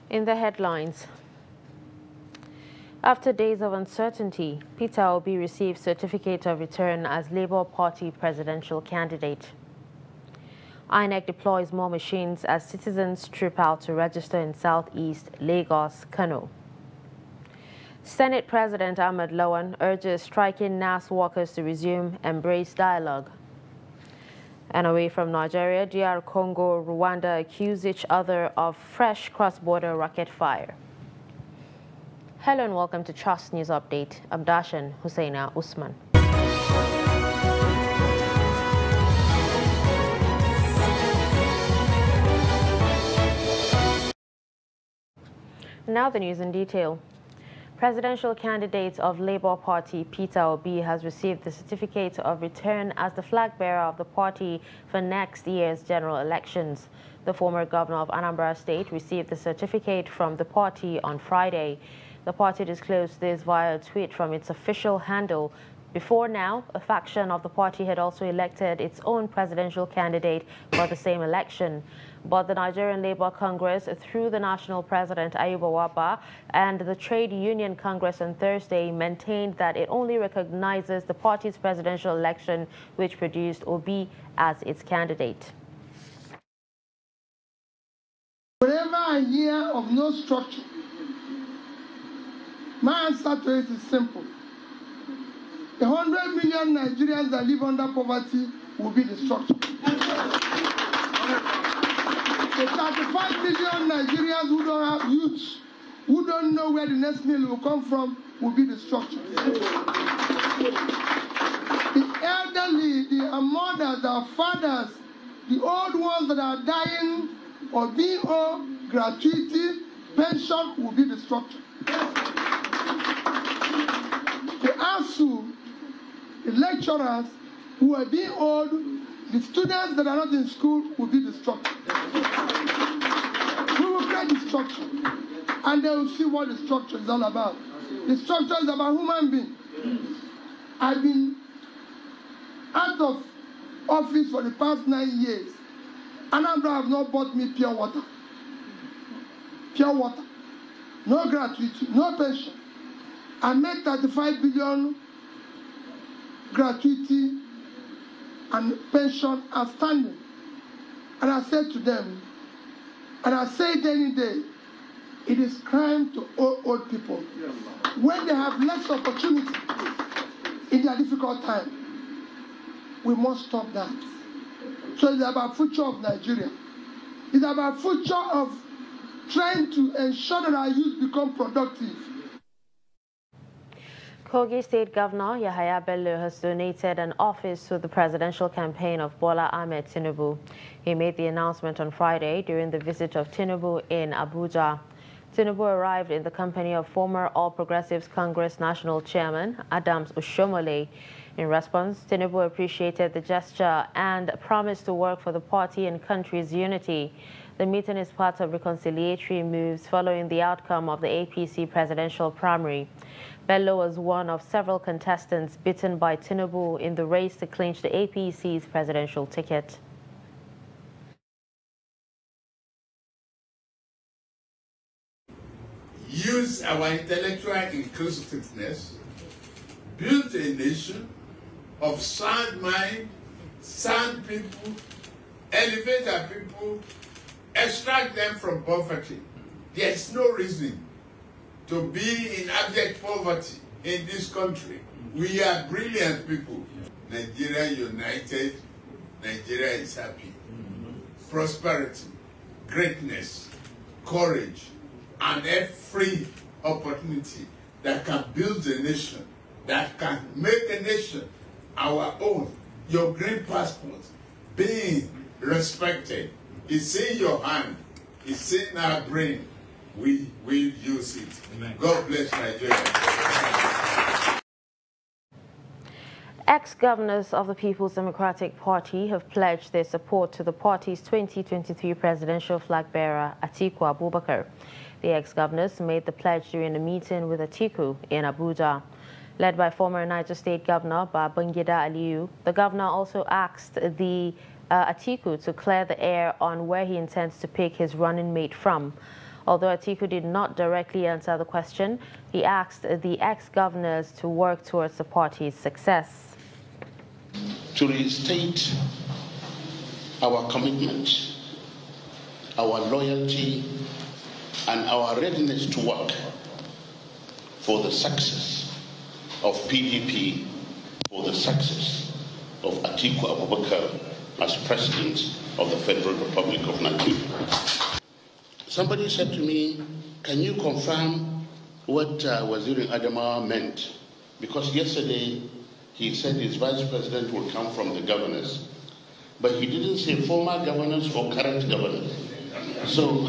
In the headlines, after days of uncertainty, Peter Obi received certificate of return as Labour Party presidential candidate. INEC deploys more machines as citizens troop out to register in Southeast Lagos, Kano. Senate President Ahmed Lawan urges striking NAS workers to resume embrace dialogue. And away from Nigeria, DR Congo Rwanda accuse each other of fresh cross-border rocket fire. Hello and welcome to Trust News Update. I'm Dashan Husseina Usman. Now the news in detail. Presidential candidate of Labour Party Peter Obi has received the certificate of return as the flag bearer of the party for next year's general elections. The former governor of Anambra State received the certificate from the party on Friday. The party disclosed this via a tweet from its official handle. Before now, a faction of the party had also elected its own presidential candidate for the same election. But the Nigerian Labour Congress, through the national president Ayuba Wabba, and the Trade Union Congress on Thursday maintained that it only recognizes the party's presidential election, which produced Obi as its candidate. Whenever I hear of no structure, my answer to it is simple. 100 million Nigerians that live under poverty will be the structure. The 35 million Nigerians who don't have youth, who don't know where the next meal will come from, will be the structure. The elderly, the mothers, the fathers, the old ones that are dying or being owed gratuity, pension will be the structure. The ASU, the lecturers who are being owed, the students that are not in school will be the structure. We will create the structure, and they will see what the structure is all about. The structure is about human beings. I've been out of office for the past 9 years. Anambra have not bought me pure water. Pure water. No gratuity, no pension. I made 35 billion gratuity and pension outstanding. And I said to them, and I say it any day, it is crime to owe old people when they have less opportunity in their difficult time. We must stop that. So it's about future of Nigeria. It's about future of trying to ensure that our youth become productive. Kogi State Governor Yahaya Bello has donated an office to the presidential campaign of Bola Ahmed Tinubu. He made the announcement on Friday during the visit of Tinubu in Abuja. Tinubu arrived in the company of former All Progressives Congress National Chairman Adams Oshomole. In response, Tinubu appreciated the gesture and promised to work for the party and country's unity. The meeting is part of reconciliatory moves following the outcome of the APC presidential primary. Bello was one of several contestants beaten by Tinubu in the race to clinch the APC's presidential ticket. Use our intellectual inclusiveness, build a nation of sound mind, sound people, elevate our people, extract them from poverty. There's no reason to be in abject poverty in this country. We are brilliant people. Nigeria united, Nigeria is happy. Prosperity, greatness, courage, and every opportunity that can build a nation, that can make a nation our own. Your green passport being respected is in your hand, it's in our brain. We will use it. Amen. God bless Nigeria. Ex-governors of the People's Democratic Party have pledged their support to the party's 2023 presidential flag bearer, Atiku Abubakar. The ex-governors made the pledge during a meeting with Atiku in Abuja. Led by former Niger State Governor Babangida Aliyu, the governor also asked Atiku to clear the air on where he intends to pick his running mate from. Although Atiku did not directly answer the question, he asked the ex-governors to work towards the party's success. To restate our commitment, our loyalty, and our readiness to work for the success of PDP, for the success of Atiku Abubakar as President of the Federal Republic of Nigeria. Somebody said to me, can you confirm what Waziri Adamawa meant? Because yesterday he said his vice president will come from the governors, but he didn't say former governors or current governors. So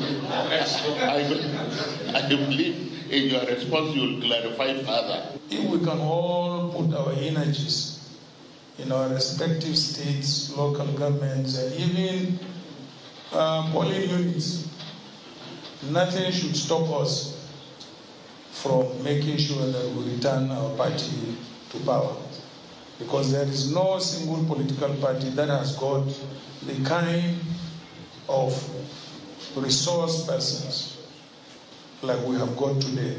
I believe in your response you will clarify further. If we can all put our energies in our respective states, local governments, and even polling units, nothing should stop us from making sure that we return our party to power. Because there is no single political party that has got the kind of resource persons like we have got today.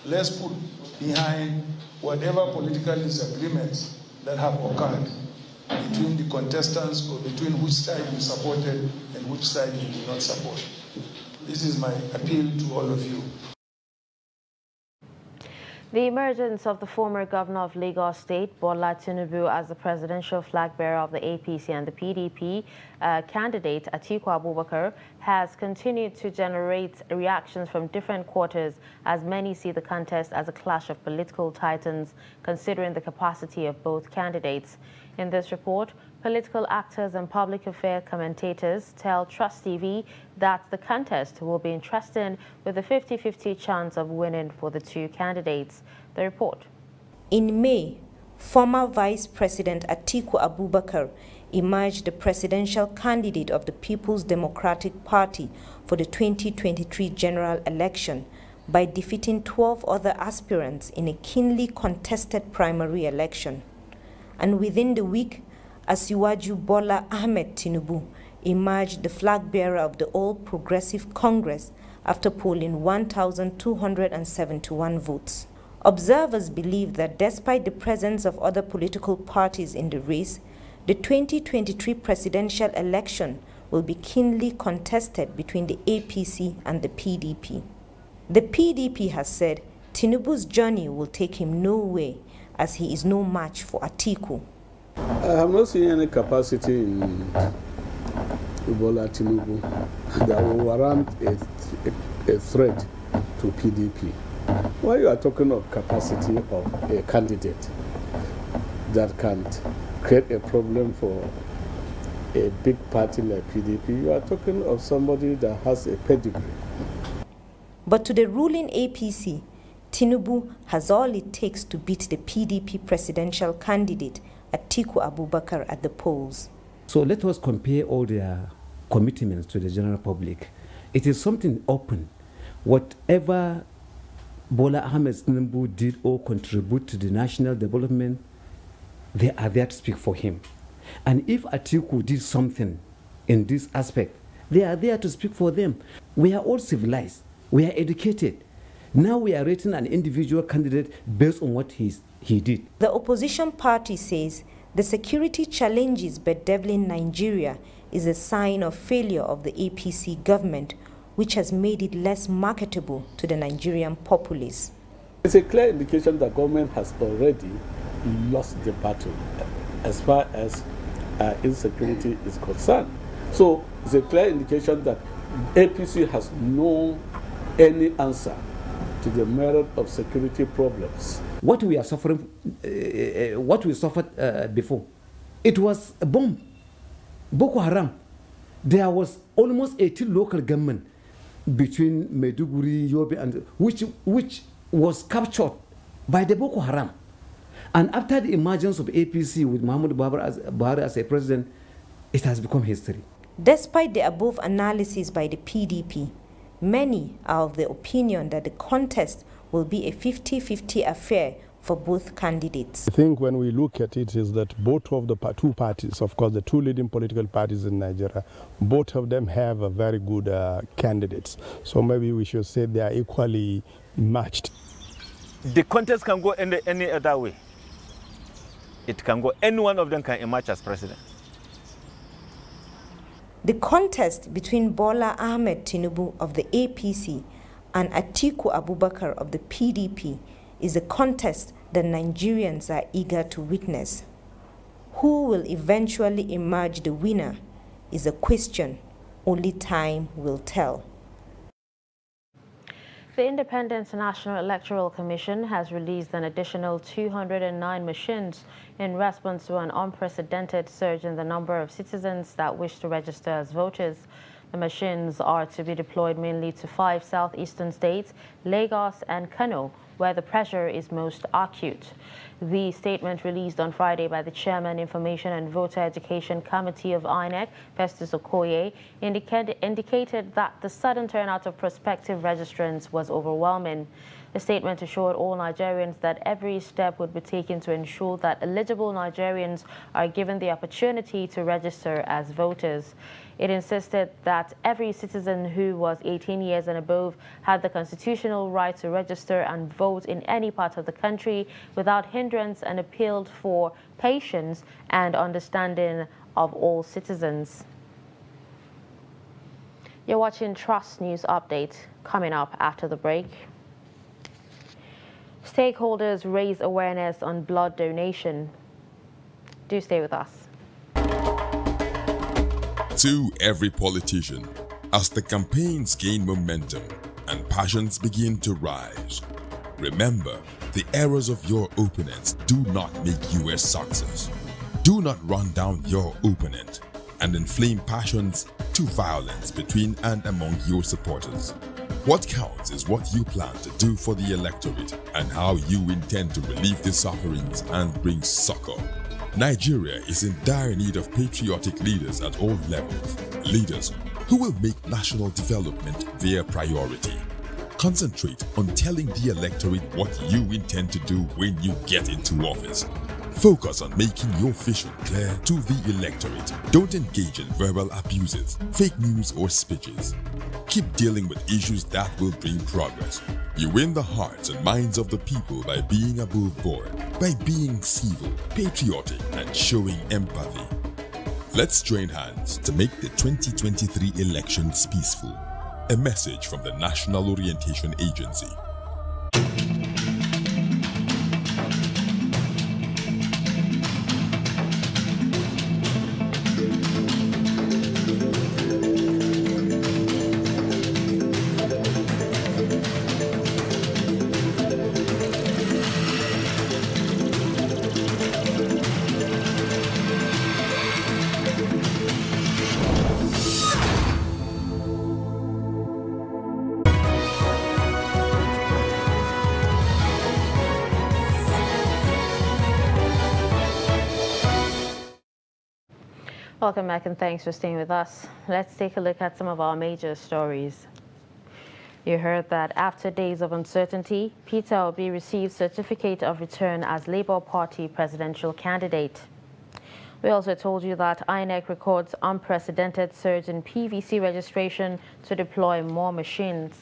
Let's put behind whatever political disagreements that have occurred between the contestants or between which side you supported and which side you did not support. This is my appeal to all of you. The emergence of the former governor of Lagos State, Bola Tinubu, as the presidential flag bearer of the APC and the PDP candidate, Atiku Abubakar, has continued to generate reactions from different quarters, as many see the contest as a clash of political titans, considering the capacity of both candidates. In this report, political actors and public affairs commentators tell Trust TV that the contest will be interesting, with a 50-50 chance of winning for the two candidates. The report. In May, former Vice President Atiku Abubakar emerged the presidential candidate of the People's Democratic Party for the 2023 general election by defeating 12 other aspirants in a keenly contested primary election. And within the week, Asiwaju Bola Ahmed Tinubu emerged the flag bearer of the All Progressive Congress after polling 1,271 votes. Observers believe that despite the presence of other political parties in the race, the 2023 presidential election will be keenly contested between the APC and the PDP. The PDP has said Tinubu's journey will take him nowhere, as he is no match for Atiku. I have not seen any capacity in Bola Tinubu that will warrant a threat to PDP. Why you are talking of capacity of a candidate that can create a problem for a big party like PDP, you are talking of somebody that has a pedigree. But to the ruling APC, Tinubu has all it takes to beat the PDP presidential candidate, Atiku Abubakar, at the polls. So let us compare all their commitments to the general public. It is something open. Whatever Bola Ahmed Tinubu did or contribute to the national development, they are there to speak for him. And if Atiku did something in this aspect, they are there to speak for them. We are all civilized. We are educated. Now we are rating an individual candidate based on what he did. The opposition party says the security challenges bedeviling Nigeria is a sign of failure of the APC government, which has made it less marketable to the Nigerian populace. It's a clear indication that government has already lost the battle as far as insecurity is concerned. So it's a clear indication that APC has no any answer to the merit of security problems. What we are suffering, what we suffered before, it was a bomb. Boko Haram. There was almost 18 local government between Maiduguri, Yobe, and which was captured by the Boko Haram. And after the emergence of APC with Muhammadu Buhari as a president, it has become history. Despite the above analysis by the PDP, many are of the opinion that the contest will be a 50-50 affair for both candidates. I think when we look at it is that both of the two parties, of course the two leading political parties in Nigeria, both of them have a very good candidates. So maybe we should say they are equally matched. The contest can go any other way. It can go, any one of them can emerge as president. The contest between Bola Ahmed Tinubu of the APC and Atiku Abubakar of the PDP is a contest that Nigerians are eager to witness. Who will eventually emerge the winner is a question only time will tell. The Independent National Electoral Commission has released an additional 209 machines in response to an unprecedented surge in the number of citizens that wish to register as voters. The machines are to be deployed mainly to 5 southeastern states, Lagos and Kano, where the pressure is most acute. The statement released on Friday by the Chairman, Information and Voter Education Committee of INEC, Festus Okoye, indicated that the sudden turnout of prospective registrants was overwhelming. The statement assured all Nigerians that every step would be taken to ensure that eligible Nigerians are given the opportunity to register as voters. It insisted that every citizen who was 18 years and above had the constitutional right to register and vote in any part of the country without hindrance, and appealed for patience and understanding of all citizens. You're watching Trust News Update, coming up after the break. Stakeholders raise awareness on blood donation. Do stay with us. To every politician, as the campaigns gain momentum and passions begin to rise, remember, the errors of your opponents do not make you a success. Do not run down your opponent and inflame passions to violence between and among your supporters. What counts is what you plan to do for the electorate and how you intend to relieve the sufferings and bring succor. Nigeria is in dire need of patriotic leaders at all levels, leaders who will make national development their priority. Concentrate on telling the electorate what you intend to do when you get into office. Focus on making your vision clear to the electorate. Don't engage in verbal abuses, fake news or speeches. Keep dealing with issues that will bring progress. You win the hearts and minds of the people by being above board, by being civil, patriotic, and showing empathy. Let's join hands to make the 2023 elections peaceful. A message from the National Orientation Agency. Welcome back and thanks for staying with us. Let's take a look at some of our major stories. You heard that after days of uncertainty, Peter Obi received certificate of return as Labour Party presidential candidate. We also told you that INEC records unprecedented surge in PVC registration to deploy more machines.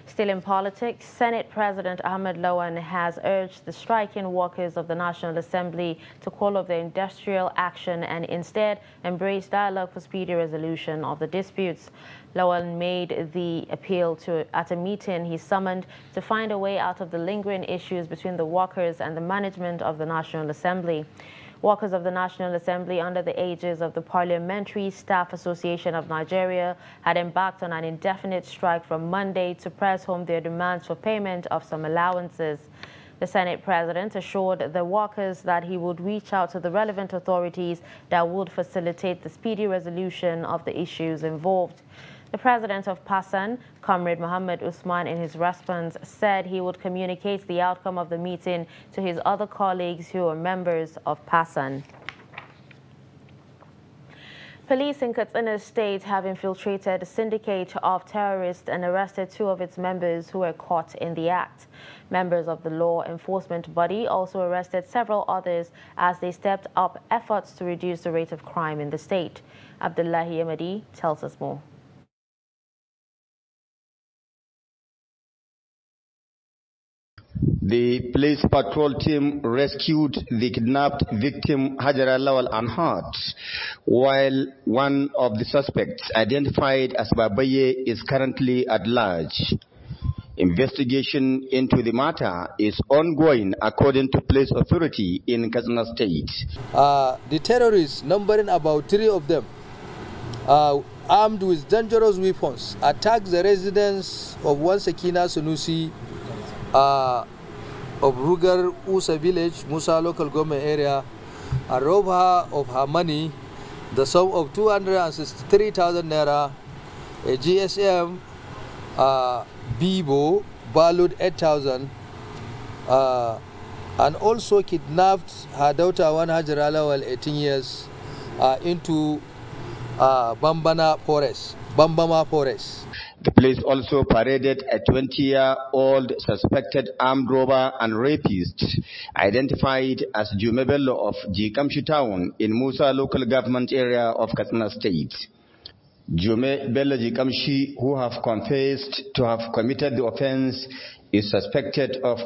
Still in politics, Senate President Ahmed Lawan has urged the striking workers of the National Assembly to call off their industrial action and instead embrace dialogue for speedy resolution of the disputes. Lawan made the appeal at a meeting he summoned to find a way out of the lingering issues between the workers and the management of the National Assembly. Workers of the National Assembly, under the aegis of the Parliamentary Staff Association of Nigeria, had embarked on an indefinite strike from Monday to press home their demands for payment of some allowances. The Senate President assured the workers that he would reach out to the relevant authorities that would facilitate the speedy resolution of the issues involved. The president of PASAN, Comrade Mohammed Usman, in his response, said he would communicate the outcome of the meeting to his other colleagues who are members of PASAN. Police in Katsina State have infiltrated a syndicate of terrorists and arrested 2 of its members who were caught in the act. Members of the law enforcement body also arrested several others as they stepped up efforts to reduce the rate of crime in the state. Abdullahi Ahmadi tells us more. The police patrol team rescued the kidnapped victim Hajara Lawal unhurt, while one of the suspects, identified as Babaye, is currently at large. Investigation into the matter is ongoing according to police authority in Katsina State. The terrorists, numbering about 3 of them, armed with dangerous weapons, attacked the residence of one Sakina Sunusi of Rugar Usa village, Musa local government area, and robbed her of her money, the sum of 263,000 naira, a GSM, Bibo, valued 8,000, and also kidnapped her daughter, one Hajara Lawal, 18 years, into Bambama Forest. The police also paraded a 20-year-old suspected armed robber and rapist, identified as Bello of Jikamshi town in Musa local government area of Katsina State. Bello Jikamshi, who have confessed to have committed the offense, is suspected of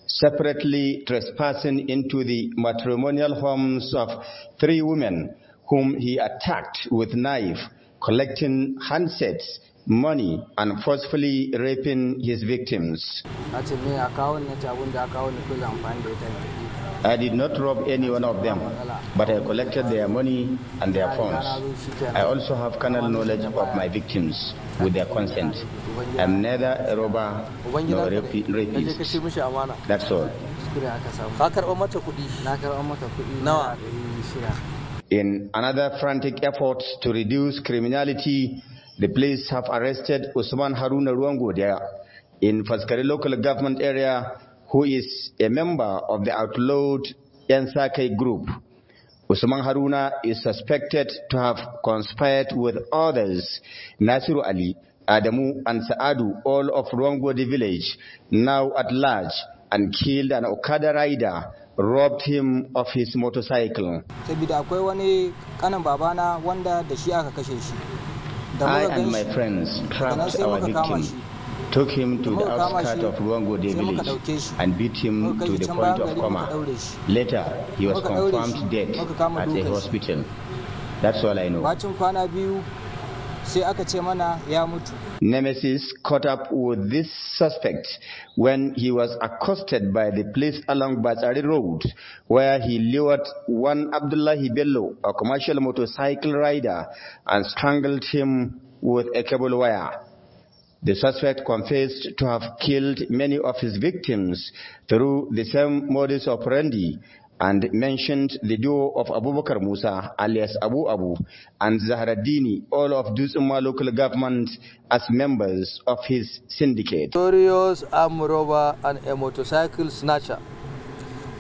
separately trespassing into the matrimonial homes of 3 women whom he attacked with knife, collecting handsets, money, and forcefully raping his victims. I did not rob any one of them, but I collected their money and their phones. I also have carnal knowledge of my victims with their consent. I'm neither a robber nor a rapist. That's all. In another frantic effort to reduce criminality, the police have arrested Usman Haruna Ruangodia in Faskari local government area, who is a member of the outlawed Yansake group. Usman Haruna is suspected to have conspired with others, Nasiru Ali, Adamu and Saadu, all of Ruangodi village, now at large, and killed an Okada rider, robbed him of his motorcycle. I and my friends trapped our victim, took him to the outskirts of Ruangode village and beat him to the point of coma. Later, he was confirmed dead at a hospital. That's all I know. Nemesis caught up with this suspect when he was accosted by the police along Bazari Road, where he lured one Abdullahi Bello, a commercial motorcycle rider, and strangled him with a cable wire. The suspect confessed to have killed many of his victims through the same modus operandi, and mentioned the duo of Abubakar Musa, alias Abu Abu, and Zahraddini, all of Dusuma local government, as members of his syndicate. Notorious armed robber and a motorcycle snatcher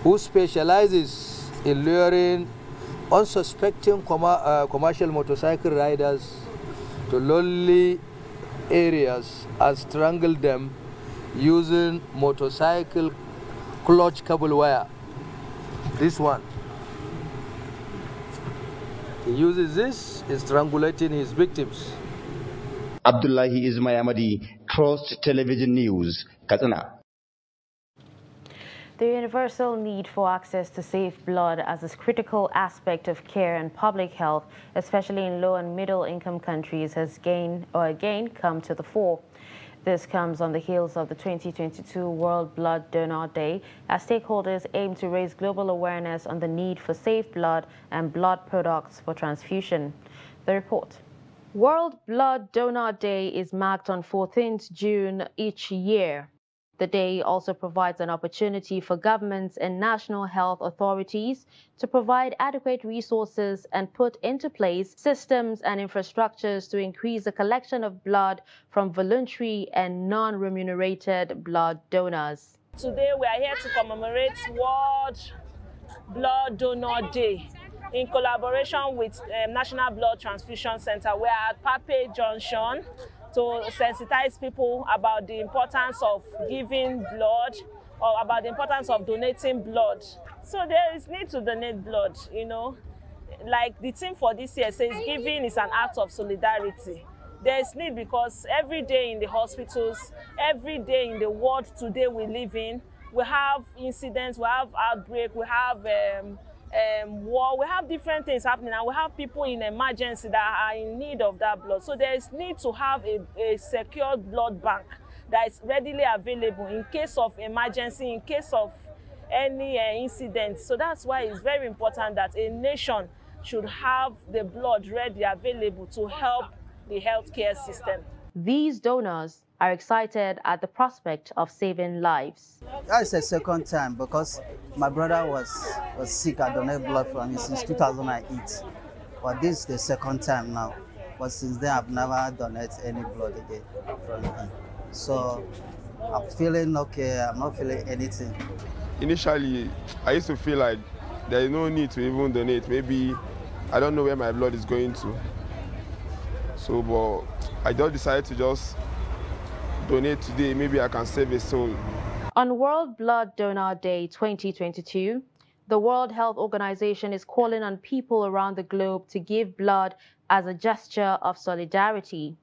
who specializes in luring unsuspecting commercial motorcycle riders to lonely areas and strangle them using motorcycle clutch cable wire. This one, he uses this in strangulating his victims. Abdullahi Ismail, Trust Television News, Katsina. The universal need for access to safe blood as a critical aspect of care and public health, especially in low and middle income countries, has again come to the fore. This comes on the heels of the 2022 World Blood Donor Day, as stakeholders aim to raise global awareness on the need for safe blood and blood products for transfusion. The report. World Blood Donor Day is marked on 14th June each year. The day also provides an opportunity for governments and national health authorities to provide adequate resources and put into place systems and infrastructures to increase the collection of blood from voluntary and non-remunerated blood donors. Today we are here to commemorate World Blood Donor Day. in collaboration with National Blood Transfusion Center. We are at Pape Junction to sensitize people about the importance of giving blood or about the importance of donating blood. So there is need to donate blood, you know. Like the theme for this year says, giving is an act of solidarity. There is need because every day in the hospitals, every day in the world today we live in, we have incidents, we have outbreak, we have war, we have different things happening, and we have people in emergency that are in need of that blood. So there is need to have a secure blood bank that is readily available in case of emergency, in case of any incident. So that's why it's very important that a nation should have the blood ready available to help the healthcare system. These donors are excited at the prospect of saving lives. That's the second time because my brother was sick. I donated blood from him since 2008. But this is the second time now. But since then, I've never donated any blood again from him. So I'm feeling okay. I'm not feeling anything. Initially, I used to feel like there is no need to even donate. Maybe I don't know where my blood is going to. So, but I just decided to just donate today. Maybe I can save a soul. On World Blood Donor Day 2022, the World Health Organization is calling on people around the globe to give blood as a gesture of solidarity.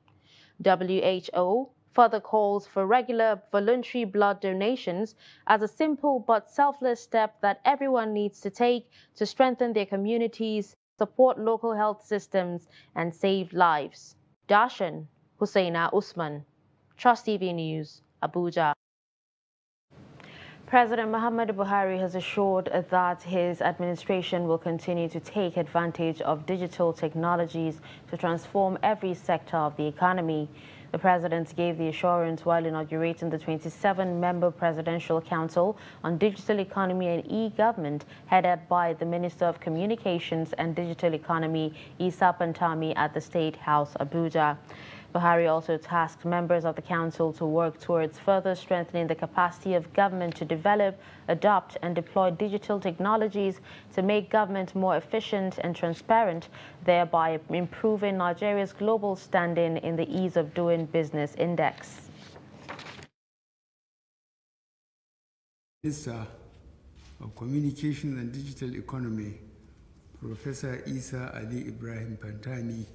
WHO further calls for regular voluntary blood donations as a simple but selfless step that everyone needs to take to strengthen their communities, support local health systems, and save lives. Darshan Hussaina Usman, Trust TV News, Abuja. President Muhammadu Buhari has assured that his administration will continue to take advantage of digital technologies to transform every sector of the economy. The president gave the assurance while inaugurating the 27-member Presidential Council on Digital Economy and E-Government, headed by the Minister of Communications and Digital Economy, Isa Pantami, at the State House, Abuja. Buhari also tasked members of the council to work towards further strengthening the capacity of government to develop, adopt, and deploy digital technologies to make government more efficient and transparent, thereby improving Nigeria's global standing in the Ease of Doing Business Index. Minister of Communications and Digital Economy, Professor Isa Ali Ibrahim Pantani,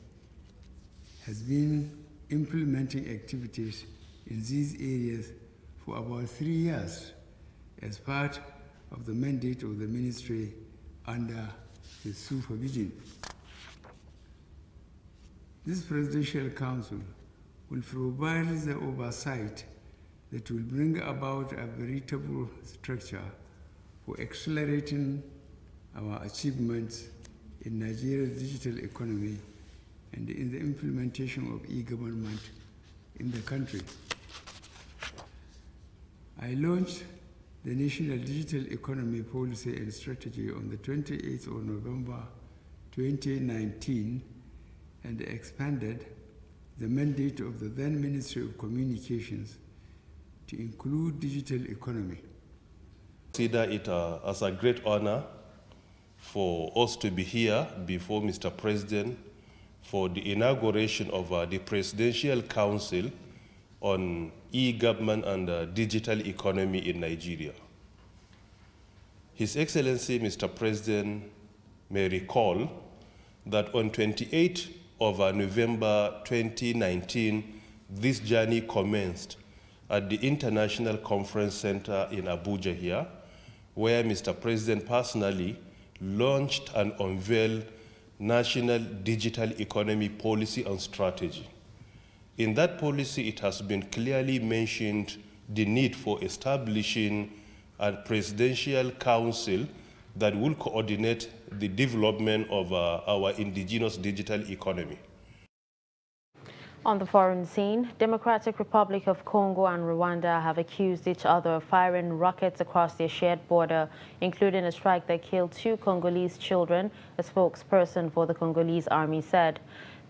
has been implementing activities in these areas for about 3 years as part of the mandate of the ministry under his supervision. This Presidential Council will provide the oversight that will bring about a veritable structure for accelerating our achievements in Nigeria's digital economy and in the implementation of e-government in the country. I launched the National Digital Economy Policy and Strategy on the 28th of November 2019 and expanded the mandate of the then Ministry of Communications to include digital economy. I consider it as a great honor for us to be here before Mr. President for the inauguration of the Presidential Council on E-Government and Digital Economy in Nigeria. His Excellency, Mr. President, may recall that on 28th of November 2019, this journey commenced at the International Conference Center in Abuja here, where Mr. President personally launched and unveiled National Digital Economy Policy and Strategy. In that policy, it has been clearly mentioned the need for establishing a Presidential Council that will coordinate the development of our indigenous digital economy. On the foreign scene, Democratic Republic of Congo and Rwanda have accused each other of firing rockets across their shared border, including a strike that killed 2 Congolese children, a spokesperson for the Congolese army said.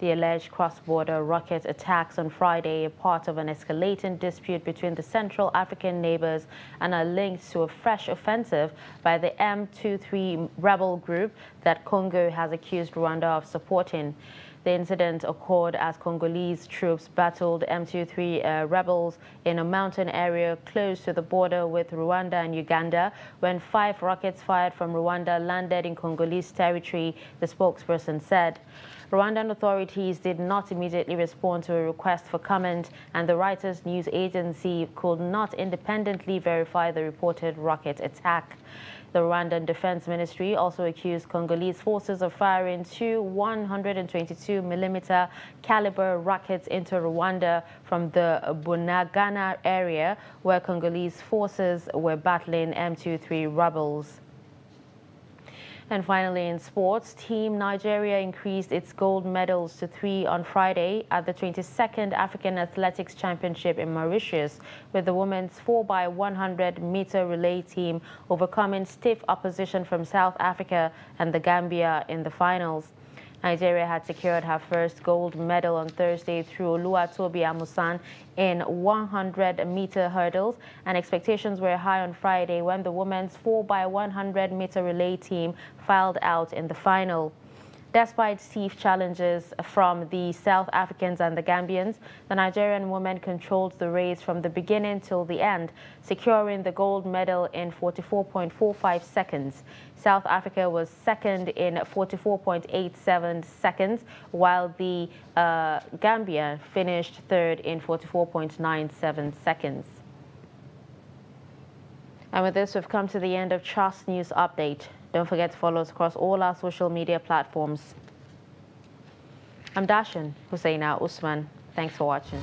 The alleged cross-border rocket attacks on Friday are part of an escalating dispute between the Central African neighbors and are linked to a fresh offensive by the M23 rebel group that Congo has accused Rwanda of supporting. The incident occurred as Congolese troops battled M23 rebels in a mountain area close to the border with Rwanda and Uganda when 5 rockets fired from Rwanda landed in Congolese territory, the spokesperson said. Rwandan authorities did not immediately respond to a request for comment, and the Reuters news agency could not independently verify the reported rocket attack. The Rwandan Defense Ministry also accused Congolese forces of firing 2 122mm caliber rockets into Rwanda from the Bunagana area, where Congolese forces were battling M23 rebels. And finally, in sports, Team Nigeria increased its gold medals to 3 on Friday at the 22nd African Athletics Championship in Mauritius, with the women's 4x100-meter relay team overcoming stiff opposition from South Africa and the Gambia in the finals. Nigeria had secured her first gold medal on Thursday through Oluwatobi Amusan in 100-meter hurdles, and expectations were high on Friday when the women's 4x100-meter relay team filed out in the final. Despite stiff challenges from the South Africans and the Gambians, the Nigerian women controlled the race from the beginning till the end, securing the gold medal in 44.45 seconds. South Africa was second in 44.87 seconds, while the Gambia finished third in 44.97 seconds. And with this, we've come to the end of Trust News Update. Don't forget to follow us across all our social media platforms. I'm Dashan Husseina Usman. Thanks for watching.